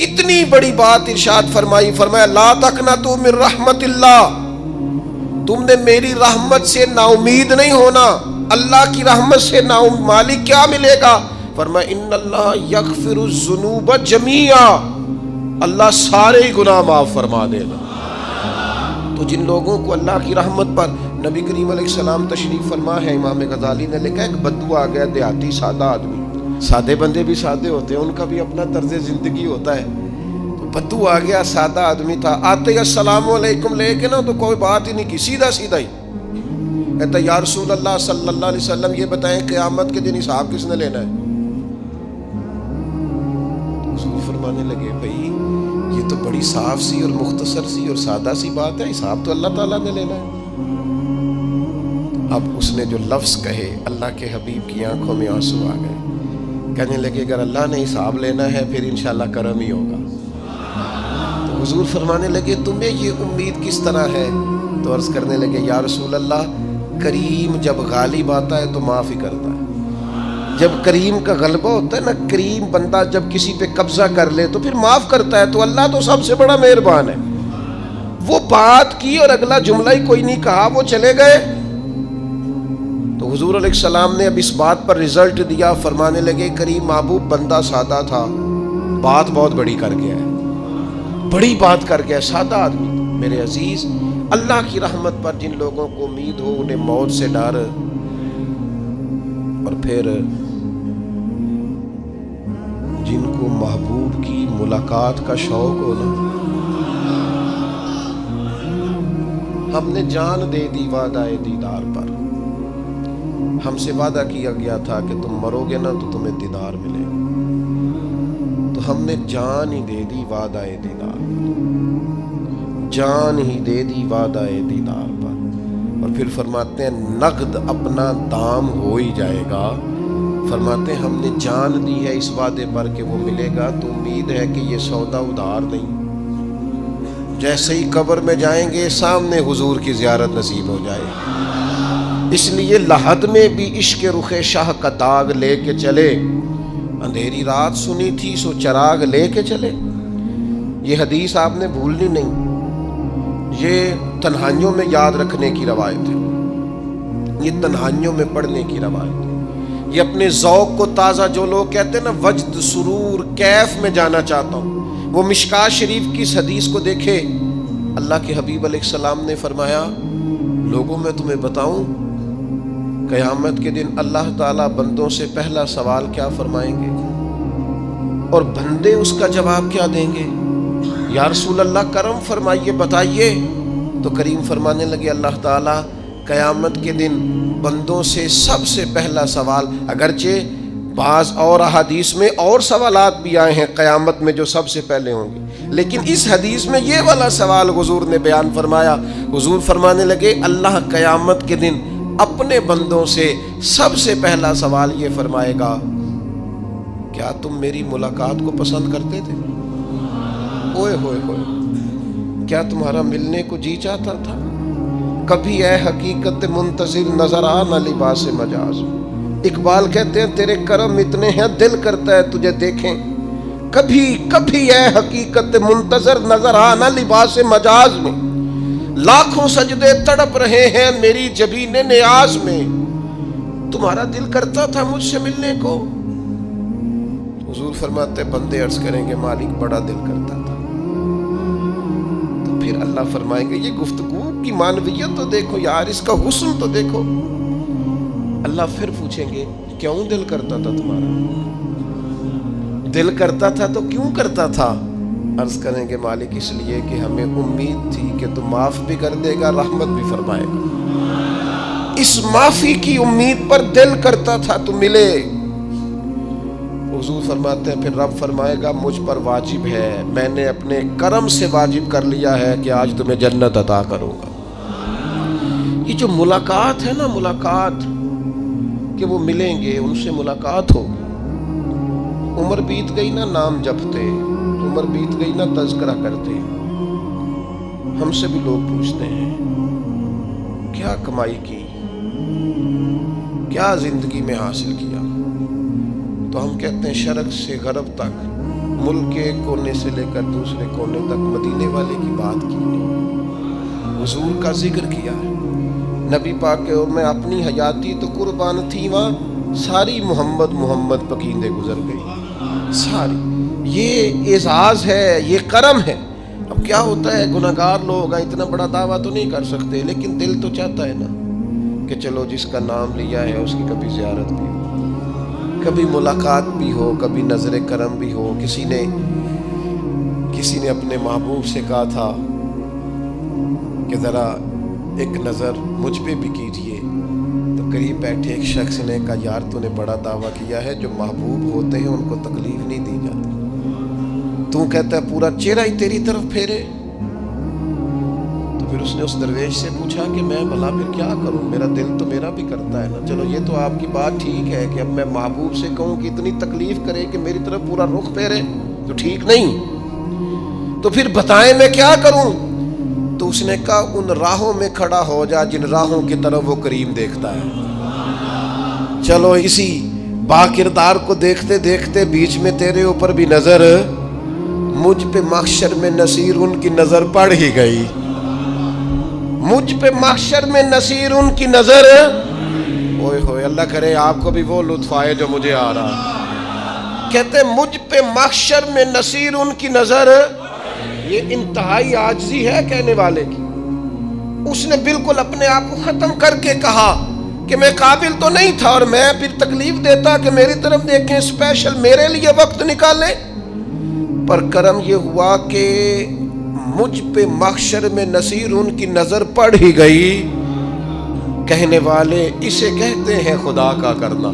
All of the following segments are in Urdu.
کتنی بڑی بات ارشاد فرمائی، فرمایا لا تقنطوا من رحمت اللہ، تم نے میری رحمت سے نا امید نہیں ہونا۔ اللہ کی رحمت سے نا مالک کیا ملے گا؟ فرمایا ان اللہ یغفر الذنوب جمیعا، اللہ سارے گناہ معاف فرما دے گا۔ تو جن لوگوں کو اللہ کی رحمت پر نبی کریم علیہ السلام تشریف فرما ہے، امام غزالی نے لکھا ایک بدو آ گیا، دیہاتی سادہ آدمی، سادے بندے بھی سادے ہوتے ہیں، ان کا بھی اپنا طرز زندگی ہوتا ہے۔ تو بدو آ گیا، سادہ آدمی تھا، آتے ہی السلام علیکم لے کے نا تو کوئی بات ہی نہیں کی، سیدھا سیدھا ہی کہتا یا رسول اللہ صلی اللہ علیہ وسلم یہ بتائیں قیامت کے دن حساب کس نے لینا ہے؟ حضور فرمانے لگے بھائی یہ تو بڑی صاف سی اور مختصر سی اور سادہ سی بات ہے، حساب تو اللہ تعالیٰ نے لینا ہے۔ اب اس نے جو لفظ کہے اللہ کے حبیب کی آنکھوں میں آنسو آ گئے، کہنے لگے اگر اللہ نے حساب لینا ہے پھر انشاءاللہ کرم ہی ہوگا۔ تو حضور فرمانے لگے تمہیں یہ امید کس طرح ہے؟ تو عرض کرنے لگے یا رسول اللہ کریم جب غالب آتا ہے تو معاف ہی کرتا ہے۔ جب کریم کا غلبہ ہوتا ہے نا، کریم بندہ جب کسی پہ قبضہ کر لے تو پھر معاف کرتا ہے، تو اللہ تو سب سے بڑا مہربان ہے۔ وہ بات کی اور اگلا جملہ ہی کوئی نہیں کہا، وہ چلے گئے۔ تو حضور علیہ السلام نے اب اس بات پر رزلٹ دیا، فرمانے لگے کریم محبوب بندہ سادہ تھا، بات بہت بڑی کر گیا ہے، بڑی بات کر گیا، سادہ آدمی۔ میرے عزیز، اللہ کی رحمت پر جن لوگوں کو امید ہو، انہیں موت سے ڈر اور پھر جن کو محبوب کی ملاقات کا شوق ہو نا، ہم نے جان دے دی وعدہ دیدار پر، ہم سے وعدہ کیا گیا تھا کہ تم مرو گے نا تو تمہیں دیدار ملے گا، تو ہم نے جان ہی دے دی وعدہ دیدار پر، جان ہی دے دی وعدہ دیدار پر۔ اور پھر فرماتے ہیں نقد اپنا دام ہو ہی جائے گا، فرماتے ہیں ہم نے جان دی ہے اس وعدے پر کہ وہ ملے گا، تو امید ہے کہ یہ سودا ادھار نہیں۔ جیسے ہی قبر میں جائیں گے سامنے حضور کی زیارت نصیب ہو جائے گی۔ اس لیے لحد میں بھی عشق رخ شاہ کا داغ لے کے چلے، اندھیری رات سنی تھی سو چراغ لے کے چلے۔ یہ حدیث آپ نے بھولنی نہیں، یہ تنہائیوں میں یاد رکھنے کی روایت ہے، یہ تنہائیوں میں پڑھنے کی روایت ہے۔ یہ اپنے ذوق کو تازہ، جو لوگ کہتے ہیں نا وجد سرور کیف میں جانا چاہتا ہوں، وہ مشکات شریف کی اس حدیث کو دیکھے۔ اللہ کے حبیب علیہ السلام نے فرمایا لوگوں میں تمہیں بتاؤں قیامت کے دن اللہ تعالیٰ بندوں سے پہلا سوال کیا فرمائیں گے اور بندے اس کا جواب کیا دیں گے؟ یا رسول اللہ کرم فرمائیے، بتائیے۔ تو کریم فرمانے لگے اللہ تعالیٰ قیامت کے دن بندوں سے سب سے پہلا سوال، اگرچہ بعض اور احادیث میں اور سوالات بھی آئے ہیں قیامت میں جو سب سے پہلے ہوں گے، لیکن اس حدیث میں یہ والا سوال حضور نے بیان فرمایا۔ حضور فرمانے لگے اللہ قیامت کے دن اپنے بندوں سے سب سے پہلا سوال یہ فرمائے گا کیا تم میری ملاقات کو پسند کرتے تھے؟ اوئے ہوئے ہوئے، کیا تمہارا ملنے کو جی چاہتا تھا؟ کبھی اے حقیقت منتظر نظر آ نہ لباس مجاز۔ اقبال کہتے ہیں تیرے کرم اتنے ہیں دل کرتا ہے تجھے دیکھیں، کبھی کبھی اے حقیقت منتظر نظر آ نہ لباس مجاز میں، لاکھوں سجدے تڑپ رہے ہیں میری جبین نیاز میں، تمہارا دل کرتا تھا مجھ سے ملنے کو؟ حضور فرماتے بندے عرض کریں گے مالک بڑا دل کرتا تھا۔ تو پھر اللہ فرمائیں گے یہ گفتگو کی معنویت تو دیکھو یار، اس کا حسن تو دیکھو۔ اللہ پھر پوچھیں گے کیوں دل کرتا تھا تمہارا؟ دل کرتا تھا تو کیوں کرتا تھا؟ عرض کریں گے مالک اس لیے کہ ہمیں امید تھی کہ تو معاف بھی کر دے گا، رحمت بھی فرمائے گا، اس معافی کی امید پر دل کرتا تھا تو ملے۔ حضور فرماتے ہیں پھر رب فرمائے گا مجھ پر واجب ہے، میں نے اپنے کرم سے واجب کر لیا ہے کہ آج تمہیں جنت عطا کروں گا۔ یہ جو ملاقات ہے نا، ملاقات کہ وہ ملیں گے، ان سے ملاقات ہوگی۔ عمر بیت گئی نا نام جپتے، عمر بیت گئی نا تذکرہ کرتے، ہم سے بھی لوگ پوچھتے ہیں کیا کمائی کی، کیا زندگی میں حاصل کیا، تو ہم کہتے ہیں شرق سے غرب تک ملک کے ایک کونے سے لے کر دوسرے کونے تک مدینے والے کی بات کی، حضور کا ذکر کیا ہے۔ نبی پاک کے میں اپنی حیاتی تو قربان تھی، وہاں ساری محمد محمد پکیندے گزر گئی ساری۔ یہ اعزاز ہے، یہ کرم ہے۔ اب کیا ہوتا ہے، گناہگار لوگ ہیں، اتنا بڑا دعویٰ تو نہیں کر سکتے، لیکن دل تو چاہتا ہے نا کہ چلو جس کا نام لیا ہے اس کی کبھی زیارت بھی ہو، کبھی ملاقات بھی ہو، کبھی نظر کرم بھی ہو۔ کسی نے اپنے محبوب سے کہا تھا کہ ذرا ایک نظر مجھ پہ بھی کیجئے، تو قریب بیٹھے ایک شخص نے کہا یار تو نے بڑا دعویٰ کیا ہے، جو محبوب ہوتے ہیں ان کو تکلیف نہیں دی جاتی، تو کہتا ہے پورا چہرہ ہی تیری طرف پھیرے۔ تو پھر اس نے اس درویش سے پوچھا کہ میں بھلا پھر کیا کروں، میرا دل تو میرا بھی کرتا ہے نا۔ چلو یہ تو آپ کی بات ٹھیک ہے کہ اب میں محبوب سے کہوں کہ اتنی تکلیف کرے کہ میری طرف پورا رخ پھیرے تو ٹھیک نہیں، تو پھر بتائیں میں کیا کروں؟ تو اس نے کہا ان راہوں میں کھڑا ہو جا جن راہوں کی طرف وہ کریم دیکھتا ہے۔ چلو اسی با کردار کو دیکھتے دیکھتے بیچ میں تیرے اوپر بھی نظر، مجھ پہ محشر میں نصیر ان کی نظر پڑ ہی گئی، مجھ پہ محشر میں نصیر ان کی نظر۔ اوئے ہوئے، اللہ کرے آپ کو بھی وہ لطف آئے جو مجھے آ رہا۔ کہتے مجھ پہ محشر میں نصیر ان کی نظر، یہ انتہائی عاجزی ہے کہنے والے کی۔ اس نے بالکل اپنے آپ کو ختم کر کے کہا کہ میں قابل تو نہیں تھا، اور میں پھر تکلیف دیتا کہ میری طرف دیکھیں، اسپیشل میرے لیے وقت نکالیں۔ پر کرم یہ ہوا کہ مجھ پہ محشر میں نصیر ان کی نظر پڑ ہی گئی۔ کہنے والے اسے کہتے ہیں خدا کا کرنا،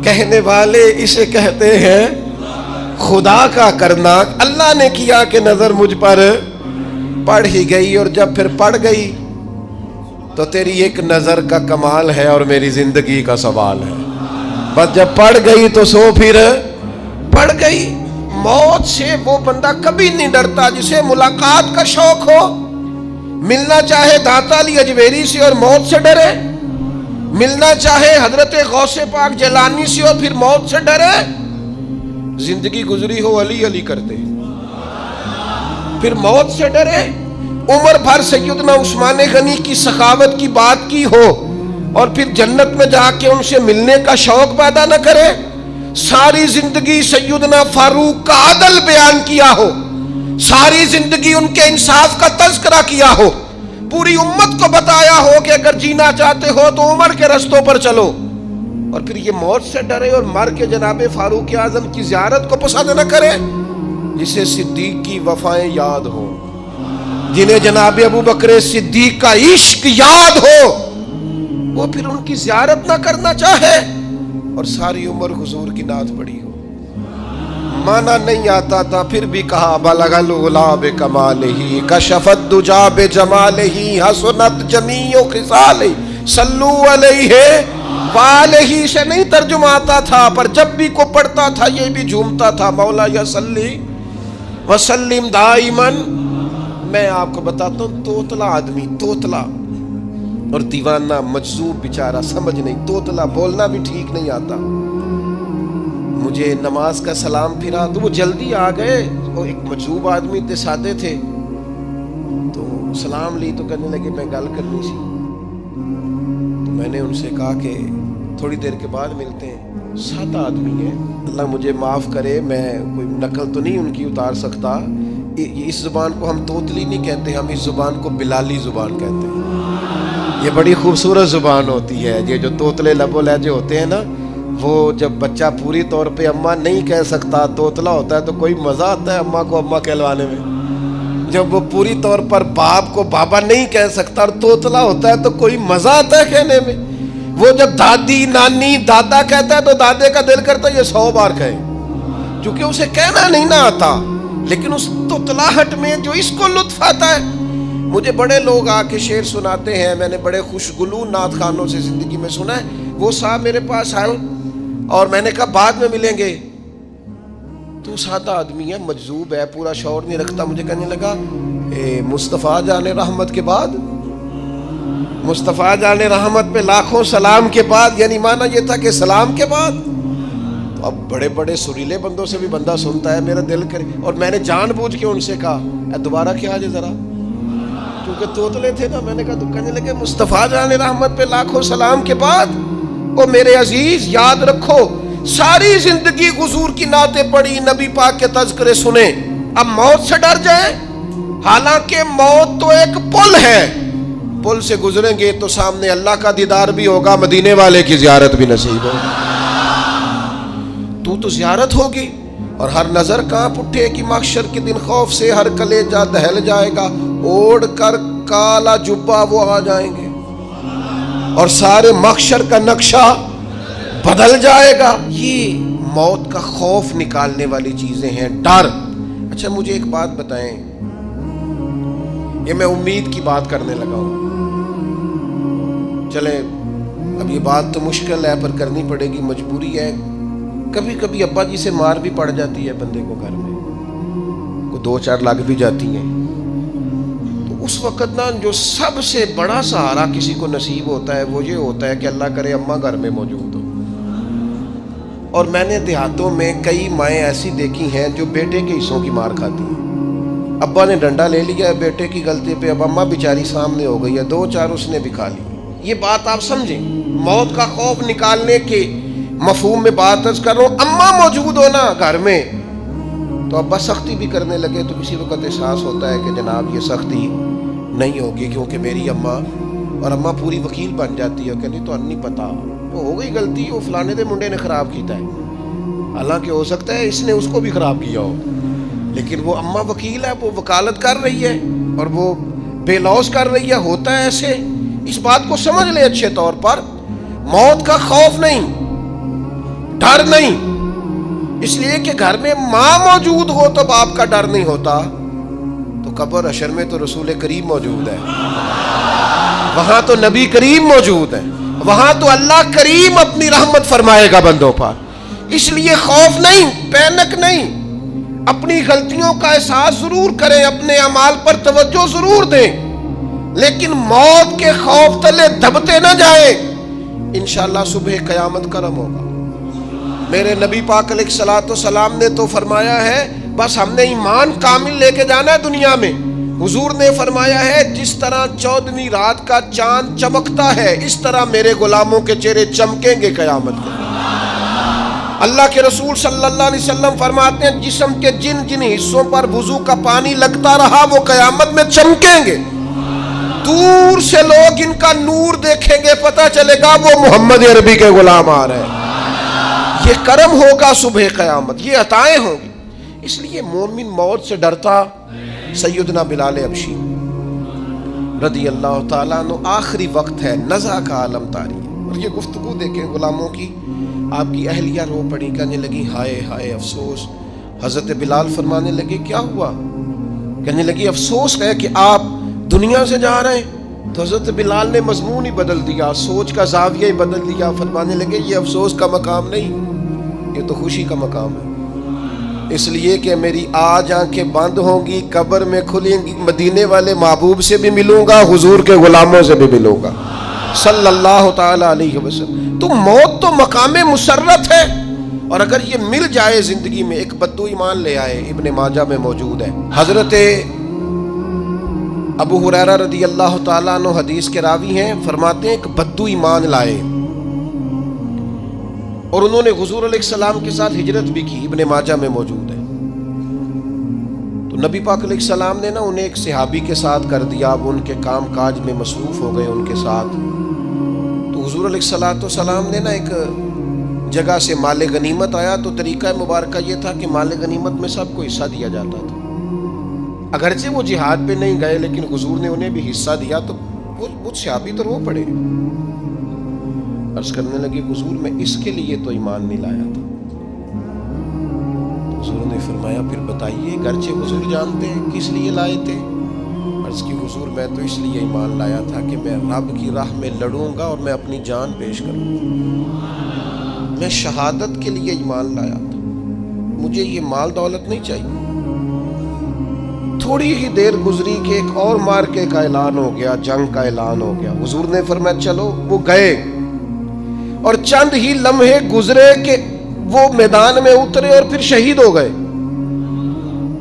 کہنے والے اسے کہتے ہیں خدا کا کرنا۔ اللہ نے کیا کہ نظر مجھ پر پڑ ہی گئی، اور جب پھر پڑ گئی تو تیری ایک نظر کا کمال ہے اور میری زندگی کا سوال ہے۔ بس جب پڑ گئی تو سو پھر پڑ گئی۔ موت سے وہ بندہ کبھی نہیں ڈرتا جسے ملاقات کا شوق ہو۔ ملنا چاہے داتا علی اجویری سے اور موت سے ڈرے، ملنا چاہے حضرت غوث پاک جیلانی سے اور پھر موت سے ڈرے۔ زندگی گزری ہو علی علی کرتے پھر موت سے ڈرے۔ عمر بھر سیدنا عثمان غنی کی سخاوت کی بات کی ہو اور پھر جنت میں جا کے ان سے ملنے کا شوق پیدا نہ کرے۔ ساری زندگی سیدنا فاروق کا عدل بیان کیا ہو، ساری زندگی ان کے انصاف کا تذکرہ کیا ہو، پوری امت کو بتایا ہو کہ اگر جینا چاہتے ہو تو عمر کے رستوں پر چلو، اور پھر یہ موت سے ڈرے اور مر کے جناب فاروق اعظم کی زیارت کو پسند نہ کرے۔ جسے صدیق کی وفائیں یاد ہو، جنہیں جناب ابو بکر صدیق کا عشق یاد ہو، وہ پھر ان کی زیارت نہ کرنا چاہے اور ساری عمر حضور کی نعت پڑھی ہو۔ مانا نہیں آتا تھا پھر بھی کہا بلغ العلا بکمالہ کشف الدجا بجمالہ حسنت جمیع خصالہ صلو علیہ والہ سے نہیں ترجمہ آتا تھا، پر جب بھی کو پڑھتا تھا یہ بھی جھومتا تھا مولا یا صلی وسلم دائماً۔ میں آپ کو بتاتا ہوں، توتلا آدمی، توتلا اور دیوانہ مجذوب بیچارہ، سمجھ نہیں، توتلا بولنا بھی ٹھیک نہیں آتا۔ مجھے نماز کا سلام پھرا تو وہ جلدی آ گئے، وہ ایک مجذوب آدمی تھے، سادے تھے، تو سلام لی تو کہنے لگے میں گل کرنی سی۔ تو میں نے ان سے کہا کہ تھوڑی دیر کے بعد ملتے ہیں۔ سادہ آدمی ہے، اللہ مجھے معاف کرے، میں کوئی نقل تو نہیں ان کی اتار سکتا۔ اس زبان کو ہم توتلی نہیں کہتے، ہم اس زبان کو بلالی زبان کہتے ہیں۔ یہ بڑی خوبصورت زبان ہوتی ہے۔ یہ جو توتلے لب و لہجے ہوتے ہیں نا، وہ جب بچہ پوری طور پہ اماں نہیں کہہ سکتا، توتلا ہوتا ہے، تو کوئی مزہ آتا ہے اماں کو اماں کہلوانے میں۔ جب وہ پوری طور پر باپ کو بابا نہیں کہہ سکتا اور توتلا ہوتا ہے تو کوئی مزہ آتا ہے کہنے میں۔ وہ جب دادی نانی دادا کہتا ہے تو دادے کا دل کرتا ہے یہ 100 بار کہے، چونکہ اسے کہنا نہیں نہ آتا، لیکن اس توتلاہٹ میں جو اس کو لطف آتا ہے۔ مجھے بڑے لوگ آ کے شعر سناتے ہیں، میں نے بڑے خوشگلو نعت خوانوں سے زندگی میں سنا ہے۔ وہ صاحب میرے پاس آئے اور میں نے کہا بعد میں ملیں گے، تو سادہ آدمی ہے، مجذوب ہے، پورا شعور نہیں رکھتا۔ مجھے کہنے لگا مصطفیٰ جان رحمت کے بعد، مصطفیٰ جان رحمت پہ لاکھوں سلام کے بعد، یعنی معنی یہ تھا کہ سلام کے بعد۔ تو اب بڑے بڑے سریلے بندوں سے بھی بندہ سنتا ہے میرا دل کرے، اور میں نے جان بوجھ کے ان سے کہا اے دوبارہ کیا جائے ذرا، کیونکہ توتلے تھے نا. میں نے کہا تو کہنے لگے مصطفیٰ جان رحمت پہ لاکھوں سلام کے بعد او میرے عزیز یاد رکھو ساری زندگی حضور کی نعتیں پڑھی، نبی پاک کے تذکرے سنے، اب موت سے ڈر جائیں؟ حالانکہ موت تو ایک پل ہے، پل سے گزریں گے تو سامنے اللہ کا دیدار بھی ہوگا، مدینے والے کی زیارت بھی نصیب ہوگی. تو زیارت ہوگی اور ہر نظر کانپ اٹھے کہ محشر کے دن خوف سے ہر کلیجہ دہل جائے گا، اوڑھ کر کالا جبہ وہ آ جائیں گے اور سارے محشر کا نقشہ بدل جائے گا. یہ موت کا خوف نکالنے والی چیزیں ہیں، ڈر. اچھا مجھے ایک بات بتائیں، یہ میں امید کی بات کرنے لگا ہوں، چلیں اب یہ بات تو مشکل ہے پر کرنی پڑے گی، مجبوری ہے. کبھی کبھی ابا جی سے مار بھی پڑ جاتی ہے بندے کو، گھر میں کوئی 2-4 لگ بھی جاتی ہیں، تو اس وقت نا جو سب سے بڑا سہارا کسی کو نصیب ہوتا ہے وہ یہ ہوتا ہے کہ اللہ کرے اماں گھر میں موجود ہو. اور میں نے دیہاتوں میں کئی مائیں ایسی دیکھی ہیں جو بیٹے کے حصوں کی مار کھاتی ہیں. ابا نے ڈنڈا لے لیا ہے بیٹے کی غلطی پہ، اب اماں بیچاری سامنے ہو گئی ہے، 2-4 اس نے بھی کھا لی. یہ بات آپ سمجھیں، موت کا خوف نکالنے کے مفہوم میں بات عرض کر رہا ہوں. اماں موجود ہونا گھر میں تو ابا سختی بھی کرنے لگے تو کسی وقت احساس ہوتا ہے کہ جناب یہ سختی نہیں ہوگی کیونکہ میری اماں، اور اماں پوری وکیل بن جاتی ہے، کہنی تو نہیں پتا وہ ہو گئی غلطی، وہ فلانے دے منڈے نے خراب کیتا ہے، حالانکہ ہو سکتا ہے اس نے اس کو بھی خراب کیا ہو، لیکن وہ اماں وکیل ہے، وہ وکالت کر رہی ہے اور وہ بے لوث کر رہی ہے. ہوتا ہے ایسے، اس بات کو سمجھ لے اچھے طور پر. موت کا خوف نہیں، ڈر نہیں، اس لیے کہ گھر میں ماں موجود ہو تو باپ کا ڈر نہیں ہوتا. تو قبر حشر میں تو رسول کریم موجود ہے، وہاں تو نبی کریم موجود ہے، وہاں تو اللہ کریم اپنی رحمت فرمائے گا بندوں پر. اس لیے خوف نہیں، پینک نہیں، اپنی غلطیوں کا احساس ضرور کریں، اپنے اعمال پر توجہ ضرور دیں، لیکن موت کے خوف تلے دبتے نہ جائیں. انشاءاللہ صبح قیامت کرم ہوگا. میرے نبی پاک علیہ الصلوۃ والسلام نے تو فرمایا ہے بس ہم نے ایمان کامل لے کے جانا ہے دنیا میں. حضور نے فرمایا ہے جس طرح 14ویں رات کا چاند چمکتا ہے اس طرح میرے غلاموں کے چہرے چمکیں گے قیامت کو. اللہ کے رسول صلی اللہ علیہ وسلم فرماتے ہیں جسم کے جن جن حصوں پر وضو کا پانی لگتا رہا وہ قیامت میں چمکیں گے. دور سے لوگ ان کا نور دیکھیں گے، پتہ چلے گا وہ محمد عربی کے غلام آ رہے ہیں. یہ کرم ہوگا صبح قیامت، یہ عطائیں ہوں گی. اس لیے مومن موت سے ڈرتا. سیدنا بلال حبشی رضی اللہ تعالیٰ عنہ، آخری وقت ہے، نزع کا عالم طاری ہے، اور یہ گفتگو دیکھیں غلاموں کی. آپ کی اہلیہ رو پڑی، کہنے لگی ہائے ہائے افسوس. حضرت بلال فرمانے لگے کیا ہوا؟ کہنے لگی افسوس ہے کہ آپ دنیا سے جا رہے ہیں. تو حضرت بلال نے مضمون ہی بدل دیا، سوچ کا زاویہ ہی بدل دیا. فرمانے لگے یہ افسوس کا مقام نہیں، یہ تو خوشی کا مقام ہے. اس لیے کہ میری آج آنکھیں بند ہوں گی، قبر میں کھلیں گی، مدینے والے محبوب سے بھی ملوں گا، حضور کے غلاموں سے بھی ملوں گا صلی اللہ تعالی علیہ وسلم. تو موت تو مقام مسرت ہے، اور اگر یہ مل جائے زندگی میں. ایک بدو ایمان لے آئے، ابن ماجہ میں موجود ہے. حضرت ابو ہریرہ رضی اللہ تعالیٰ عنہ حدیث کے راوی ہیں، فرماتے ہیں ایک بدو ایمان لائے اور انہوں نے حضور علیہ السلام کے ساتھ ہجرت بھی کی. ابن ماجہ میں موجود ہے. تو نبی پاک علیہ السلام نے نا انہیں ایک صحابی کے ساتھ کر دیا. اب ان کے کام کاج میں مصروف ہو گئے ان کے ساتھ. تو حضور علیہ السلام نے نا ایک جگہ سے مال غنیمت آیا. تو طریقہ مبارکہ یہ تھا کہ مال غنیمت میں سب کو حصہ دیا جاتا تھا. اگرچہ وہ جہاد پہ نہیں گئے لیکن حضور نے انہیں بھی حصہ دیا. تو وہ صحابی تو رو پڑے، عرض کرنے لگے حضور میں اس کے لیے تو ایمان نہیں لایا تھا. حضور نے فرمایا پھر بتائیے، گرچہ حضور جانتے ہیں کس لیے لائے تھے. عرض کی حضور میں تو اس لیے ایمان لایا تھا کہ میں رب کی راہ میں لڑوں گا اور میں اپنی جان پیش کروں گا. میں شہادت کے لیے ایمان لایا تھا، مجھے یہ مال دولت نہیں چاہیے. تھوڑی ہی دیر گزری کہ ایک اور مارکے کا اعلان ہو گیا، جنگ کا اعلان ہو گیا. حضور نے فرمایا چلو. وہ گئے اور چند ہی لمحے گزرے کہ وہ میدان میں اترے اور پھر شہید ہو گئے.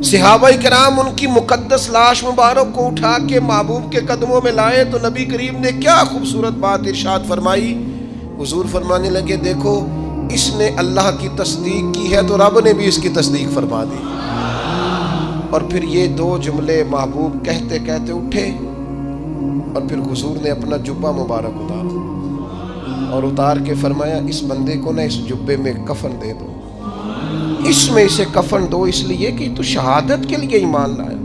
صحابہ کرام ان کی مقدس لاش مبارک کو اٹھا کے محبوب کے قدموں میں لائے تو نبی کریم نے کیا خوبصورت بات ارشاد فرمائی. حضور فرمانے لگے دیکھو اس نے اللہ کی تصدیق کی ہے تو رب نے بھی اس کی تصدیق فرما دی. اور پھر یہ دو جملے محبوب کہتے کہتے اٹھے اور پھر حضور نے اپنا جبہ مبارک اتارا اور اتار کے فرمایا اس بندے کو نہ اس جبے میں کفن دے دو, اس میں اسے کفن دو, اس لیے کہ تو شہادت کے لیے ایمان لایا,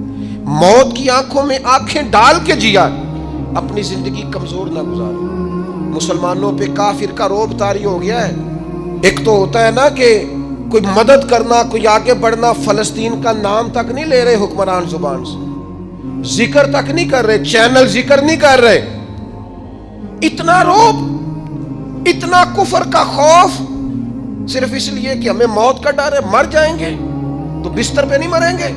موت کی آنکھوں میں آنکھیں ڈال کے جیا, اپنی زندگی کمزور نہ گزاری. مسلمانوں پہ کافر کا رعب طاری ہو گیا ہے. ایک تو ہوتا ہے نا کہ کوئی مدد کرنا, کوئی آگے بڑھنا, فلسطین کا نام تک نہیں لے رہے حکمران زبان سے, ذکر تک نہیں کر رہے, چینل ذکر نہیں کر رہے. اتنا رعب, اتنا کفر کا خوف, صرف اس لیے کہ ہمیں موت کا ڈر ہے. مر جائیں گے تو بستر پہ نہیں مریں گے,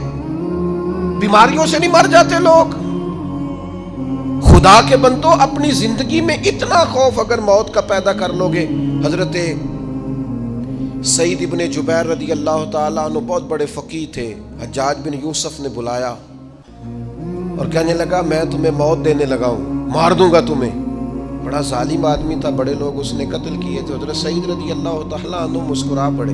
بیماریوں سے نہیں مر جاتے لوگ. خدا کے بندو اپنی زندگی میں اتنا خوف اگر موت کا پیدا کر لو گے. حضرت سعید ابن جبیر رضی اللہ تعالیٰ عنہ بہت بڑے فقیہ تھے. حجاج بن یوسف نے بلایا اور کہنے لگا میں تمہیں موت دینے لگا ہوں, مار دوں گا تمہیں. بڑا ظالم آدمی تھا, بڑے لوگ اس نے قتل کیے تھے. حضرت سعید رضی اللہ تعالیٰ عنہ مسکرا پڑے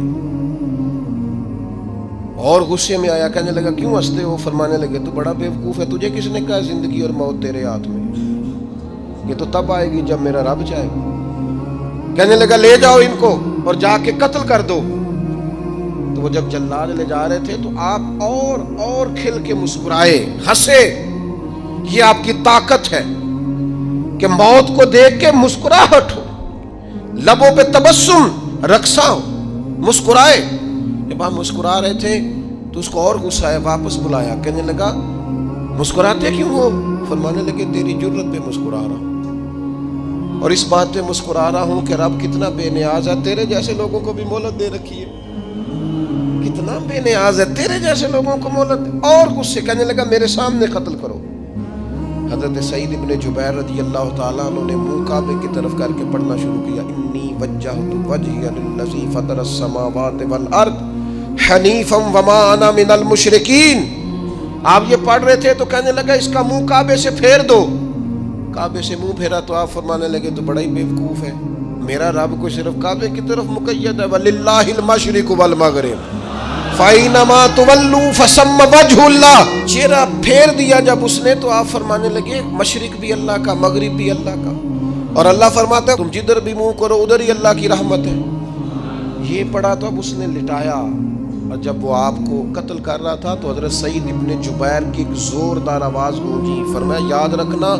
اور غصے میں آیا, کہنے لگا کیوں ہنستے ہو؟ فرمانے لگے تو بڑا بیوقوف ہے, تجھے کس نے کہا زندگی اور موت تیرے ہاتھ میں, یہ تو تب آئے گی جب میرا رب چاہے. کہنے لگا لے جاؤ ان کو اور جا کے قتل کر دو. تو وہ جب جلاد لے جا رہے تھے تو آپ اور کھل کے مسکرائے, ہنسے. یہ آپ کی طاقت ہے کہ موت کو دیکھ کے مسکراہٹ ہو, لبوں پہ تبسم رقصہ ہو, مسکرائے. جب آپ مسکرا رہے تھے تو اس کو اور غصہ آیا, واپس بلایا. کہنے لگا مسکراتے کیوں ہو؟ فرمانے لگے تیری جرت پہ مسکرا رہا ہوں اور اس بات پہ مسکرا رہا ہوں کہ رب کتنا بے نیاز ہے, تیرے جیسے لوگوں کو بھی مہلت دے رکھی ہے. کتنا بے نیاز ہے, تیرے جیسے لوگوں کو مہلت. اور غصے, کہنے لگا میرے سامنے قتل کرو. حضرت سعید ابن جبیر رضی اللہ تعالیٰ عنہ نے منہ کعبے کی طرف کر کے پڑھنا شروع کیا, انی وجہت وجہی للذی فطر السماوات والارض حنیفا وما انا من المشرکین. آپ یہ پڑھ رہے تھے تو کہنے لگا اس کا منہ کعبے سے پھیر دو. کعبے سے منہ پھیرا تو آپ فرمانے لگے تو بڑا ہی بیوقوف ہے, میرا رب کو صرف کعبے کی طرف مقید ہے. وَلِلَّهِ الْمَشْرِقُ وَالْمَغْرِبُ فَأَيْنَمَا تُوَلُّوا فَثَمَّ وَجْهُ اللَّهِ. چہرہ پھیر دیا جب اس نے تو آپ فرمانے لگے مشرق بھی اللہ کا, مغرب بھی اللہ کا. اور اللہ فرماتا ہے تم جدھر بھی منہ کرو ادھر ہی اللہ کی رحمت ہے. یہ پڑھا تو اب اس نے لٹایا, اور جب وہ آپ کو قتل کر رہا تھا تو حضرت سعید ابن جبیر کی ایک زوردار آواز گونجی. فرمایا یاد رکھنا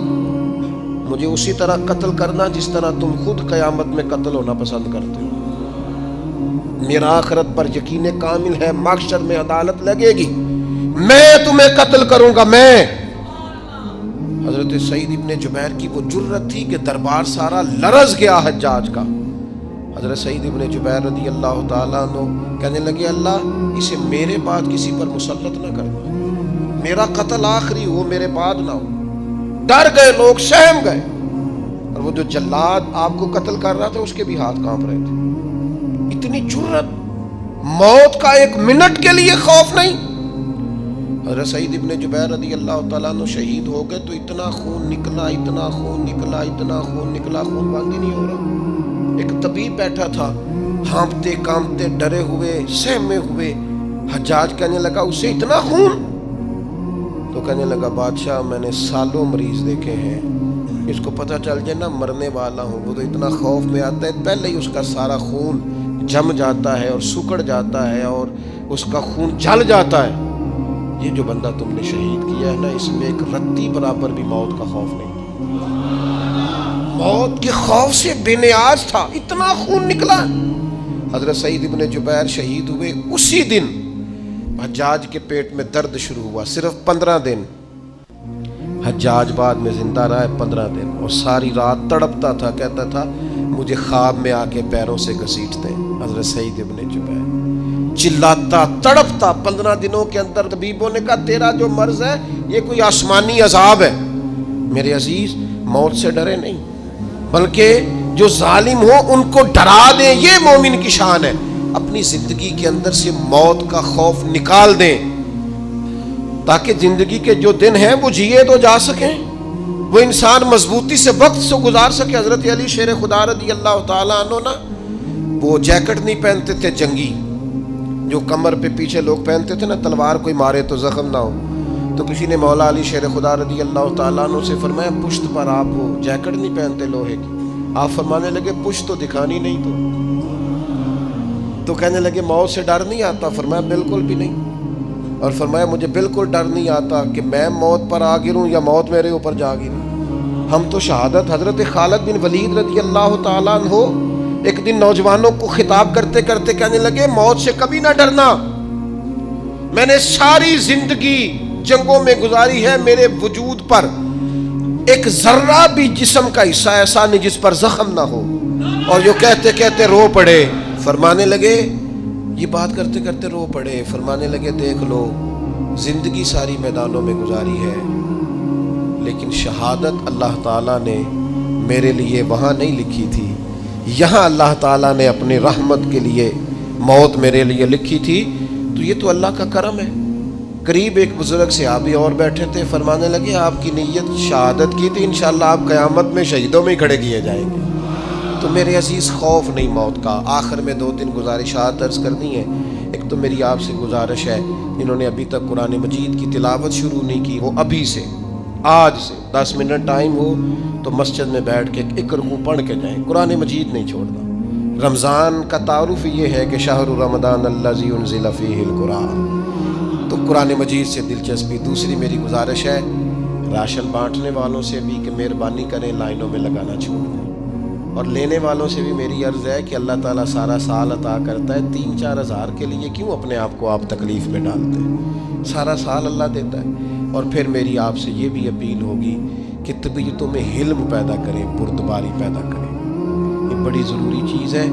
مجھے اسی طرح قتل کرنا جس طرح تم خود قیامت میں قتل ہونا پسند کرتے ہو. میرا آخرت پر یقین کامل ہے, محشر میں عدالت لگے گی, میں تمہیں قتل کروں گا میں. حضرت سعید ابن جبیر کی وہ جرت تھی کہ دربار سارا لرز گیا حجاج کا. حضرت سعید ابن جبیر رضی اللہ تعالیٰ عنہ کہنے لگے اللہ اسے میرے بعد کسی پر مسلط نہ کرنا, میرا قتل آخری ہو, میرے بعد نہ ہو. ڈر گئے لوگ, سہم گئے. اور وہ جو جلاد آپ کو قتل کر رہا تھا اس کے بھی ہاتھ کانپ رہے تھے. اتنی جرت, موت کا ایک منٹ کے لیے خوف نہیں. حضرت سعید ابن جبیر رضی اللہ تعالیٰ عنہ شہید ہو گئے تو اتنا خون نکلا, اتنا خون نکلا, اتنا خون نکلا, خون بند ہی نہیں ہو رہا. ایک طبیب بیٹھا تھا, ہانپتے کانپتے ڈرے ہوئے سہمے ہوئے. حجاج کہنے لگا اسے اتنا خون؟ تو کہنے لگا بادشاہ میں نے سالوں مریض دیکھے ہیں, اس کو پتہ چل جائے نا مرنے والا ہوں وہ تو اتنا خوف میں آتا ہے, پہلے ہی اس کا سارا خون جم جاتا ہے اور سکڑ جاتا ہے اور اس کا خون جل جاتا ہے. یہ جو بندہ تم نے شہید کیا ہے نا اس میں ایک رتی برابر بھی موت کا خوف نہیں, موت کے خوف سے بے نیاز تھا, اتنا خون نکلا. حضرت سعید ابن جبیر شہید ہوئے اسی دن حجاج کے پیٹ میں درد شروع ہوا. صرف 15 دن حجاج بعد میں زندہ رہا ہے, 15 دن, اور ساری رات تڑپتا تھا, کہتا تھا مجھے خواب میں آ کے پیروں سے گھسیٹتے. حضرت سعید ابن جبیر چلاتا تڑپتا 15 دنوں کے اندر. طبیبوں نے کہا تیرا جو مرض ہے یہ کوئی آسمانی عذاب ہے. میرے عزیز موت سے ڈرے نہیں بلکہ جو ظالم ہو ان کو ڈرا دیں, یہ مومن کی شان ہے. اپنی زندگی کے اندر سے موت کا خوف نکال دیں، تاکہ زندگی کے جو دن ہیں وہ جیے تو جا سکیں، وہ انسان مضبوطی سے وقت سے گزار سکے۔ حضرت علی شیر خدا رضی اللہ تعالیٰ عنہ نا وہ جیکٹ نہیں پہنتے تھے جنگی، جو کمر پہ پیچھے لوگ پہنتے تھے نا، تلوار کوئی مارے تو زخم نہ ہو۔ تو کسی نے مولا علی شیر خدا رضی اللہ تعالیٰ عنہ سے فرمایا پشت پر آپ وہ جیکٹ نہیں پہنتے لوہے کی؟ آپ فرمانے لگے پشت تو دکھانی نہیں تو کہنے لگے موت سے ڈر نہیں آتا؟ فرمایا بالکل بھی نہیں، اور فرمایا مجھے بالکل ڈر نہیں آتا کہ میں موت پر آ گروں یا موت میرے اوپر جا گرے۔ ہم تو شہادت حضرت خالد بن ولید رضی اللہ تعالیٰ عنہ ایک دن نوجوانوں کو خطاب کرتے کرتے کہنے لگے موت سے کبھی نہ ڈرنا، میں نے ساری زندگی جنگوں میں گزاری ہے، میرے وجود پر ایک ذرہ بھی جسم کا حصہ ایسا نہیں جس پر زخم نہ ہو۔ اور جو کہتے کہتے رو پڑے، فرمانے لگے یہ بات کرتے کرتے رو پڑے، فرمانے لگے دیکھ لو زندگی ساری میدانوں میں گزاری ہے، لیکن شہادت اللہ تعالیٰ نے میرے لیے وہاں نہیں لکھی تھی، یہاں اللہ تعالیٰ نے اپنی رحمت کے لیے موت میرے لیے لکھی تھی۔ تو یہ تو اللہ کا کرم ہے۔ قریب ایک بزرگ صحابی اور بیٹھے تھے، فرمانے لگے آپ کی نیت شہادت کی تھی، انشاءاللہ آپ قیامت میں شہیدوں میں ہی کھڑے کیے جائیں گے۔ تو میرے عزیز خوف نہیں موت کا۔ آخر میں 2-3 گزارشات عرض کرنی ہے۔ ایک تو میری آپ سے گزارش ہے، جنہوں نے ابھی تک قرآن مجید کی تلاوت شروع نہیں کی، وہ ابھی سے آج سے 10 منٹ ٹائم ہو تو مسجد میں بیٹھ کے ایک رکوع پڑھ کے جائیں، قرآن مجید نہیں چھوڑنا۔ رمضان کا تعارف یہ ہے کہ شہر رمضان الذی انزل فیہ القرآن، تو قرآن مجید سے دلچسپی۔ دوسری میری گزارش ہے راشن بانٹنے والوں سے بھی کہ مہربانی کریں لائنوں میں لگانا چھوڑ دیں، اور لینے والوں سے بھی میری عرض ہے کہ اللہ تعالیٰ سارا سال عطا کرتا ہے، 3-4 ہزار کے لیے کیوں اپنے آپ کو آپ تکلیف میں ڈالتے ہیں؟ سارا سال اللہ دیتا ہے۔ اور پھر میری آپ سے یہ بھی اپیل ہوگی کہ طبیعتوں میں حلم پیدا کریں، بردباری پیدا کریں، یہ بڑی ضروری چیز ہے۔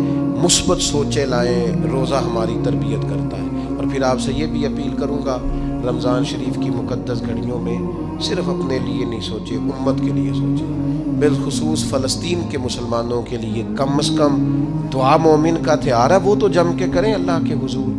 مثبت سوچیں لائیں، روزہ ہماری تربیت کرتا ہے۔ اور پھر آپ سے یہ بھی اپیل کروں گا رمضان شریف کی مقدس گھڑیوں میں صرف اپنے لیے نہیں سوچے، امت کے لیے سوچیں، بالخصوص فلسطین کے مسلمانوں کے لیے کم از کم دعا مومن کا ہتھیار ہے، وہ تو جم کے کریں اللہ کے حضور۔